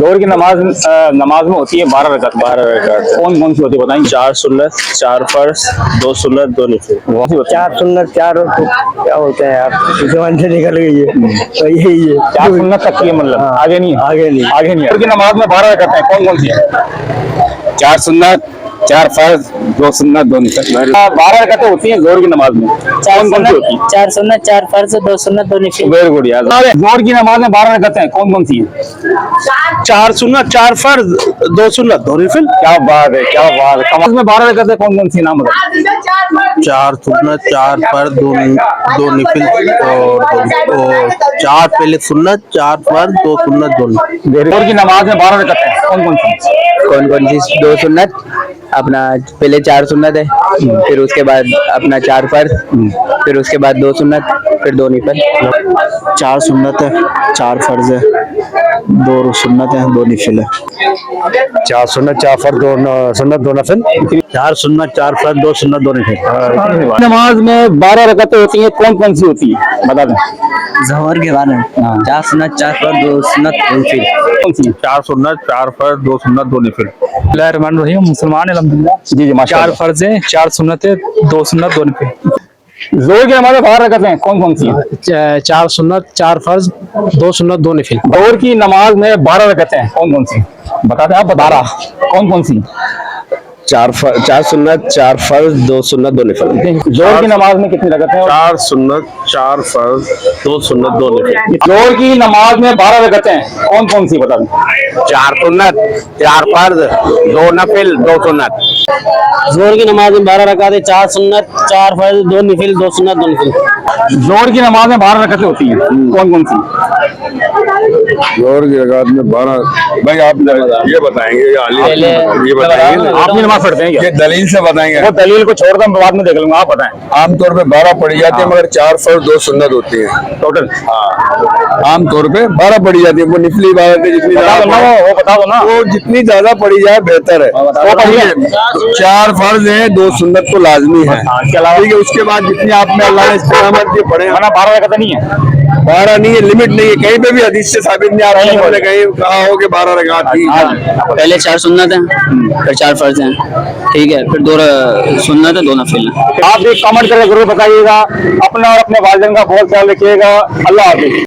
जोहर की नमाज में होती है 12 रकात। 12 रकात। कौन कौन सी होती है बताएंगे? 4 सुन्नत, 4 फर्ज, 2 सुन्नत, 2 नफिल। 4 सुन्नत 4 क्या होता है यार, जबान से निकल गई है तो यही है। 4 सुन्नत तक की है, मतलब आगे नहीं है। आगे नहीं। आगे नहीं है। जोहर की नमाज में 12 रकात हैं, कौन कौन सी है? 4 सुन्नत, 4 फर्ज, 2 सुन्नत, 2 नफिल। 12 रकातें होती हैं जोहर की नमाज में, कौन कौन सी होती है? 4 सुन्नत 4 फर्ज 2 सुन्नत 2 नफिल। वेरी गुड यार। जोहर की नमाज में 12 रकातें हैं, कौन कौन सी है? 4 सुन्नत, 4 फर्ज, 2 सुन्नत, 2 नफिल। क्या बात है, क्या बात है। नमाज में 12 रकातें कौन कौन सी, नाम बताओ? 4 सुन्नत, 4 फर्ज, 2 नफिल और 4 पहले सुन्नत, 4 फर्ज, 2 सुन्नत, 2 नफिल। जोहर की नमाज में 12 रकातें हैं, कौन कौन सी? कौन कौन सी? 2 सुन्नत, अपना पहले 4 सुन्नत है, फिर उसके बाद अपना 4 फर्ज, फिर उसके बाद 2 सुन्नत, फिर 2 नफिल। 4 सुन्नत है, 4 फर्ज है, 2 सुन्नत है, 2 नफिल है। 4 सुन्नत, 4 फर्ज, 2 सुन्नत, 2 नफिल। 4 सुन्नत, 4 फर्ज, 2 सुन्नत, 2 नफिल। नमाज में 12 रकातें होती हैं, कौन कौन सी होती है बता दें? जोहर के बारे में 4 सुन्नत 4 फर्ज 2 सुन्नत 2 नफिल। कौन सी? 4 सुन्नत, 4 फर्ज, 2 सुन्नत, 2 नफिल। बिस्मिल्लाहिर्रहमानिर्रहीम। मुसलमान अल्हम्दुलिल्लाह। जी जी 4 माशाल्लाह। फर्ज है, 4 सुन्नत है, 2 सुन्नत 2 नफिल। जोहर की नमाज में 12 रकातें हैं, कौन कौन सी है? 4 सुन्नत 4 फर्ज 2 सुन्नत 2 नफिल। जोहर की नमाज में 12 रकातें हैं, कौन कौन सी बता दें आप? 12 कौन कौन सी? 4 सुन्नत, 4 फर्ज, 2 सुन्नत, 2 नफिल। जोहर की नमाज में कितनी रकातें हैं? 4 सुन्नत, 4 फर्ज, 2 सुन्नत, 2 नफिल। जोहर की नमाज में 12 रकातें हैं, कौन कौन सी बता दें? 4 सुन्नत, 4 फर्ज, 2 नफिल, 2 सुन्नत। जोहर की नमाज में 12 रकात है, 4 सुन्नत 4 फर्ज 2 नफिल 2 सुन्नत 2 नफिल। जोहर की नमाज में 12 रकातें होती हैं, कौन कौन सी? जोहर की रकात में 12। भाई आप ये बताएंगे, ये बताएंगे ना? आप भी नमाज पढ़ते हैं क्या? ये दलील से बताएंगे। वो दलील को छोड़ कर बाद में देख लूंगा, आप बताएं। आमतौर पे 12 पढ़ी जाती है, मगर 4 फर्ज 2 सुन्नत होती है टोटल आमतौर पे 12 पढ़ी जाती है। वो निफली इबादत है, जितनी बता दो ना, वो बता दो ना। वो जितनी ज्यादा पढ़ी जाए बेहतर है। वो पढ़िए। 4 फर्ज है, 2 सुन्नत तो लाजमी है। इसके अलावा ठीक है, उसके बाद जितनी आप में अल्लाह ने इस्तेमाल दिए पढ़े। वरना 12 रकातें नहीं है। 12 नहीं है, लिमिट नहीं है, कहीं पे भी हदीस से साबित नहीं आ रहा है। हमने कहीं कहा हो कि 12 रकात थी। पहले 4 सुन्नत है, फिर 4 फर्ज हैं, ठीक है, फिर 2 सुन्नत है 2 नफिल है। आप भी कमेंट करके जरूर बताइएगा। अपना और अपने वालिदैन का बहुत ख्याल रखिएगा। अल्लाह हाफिज।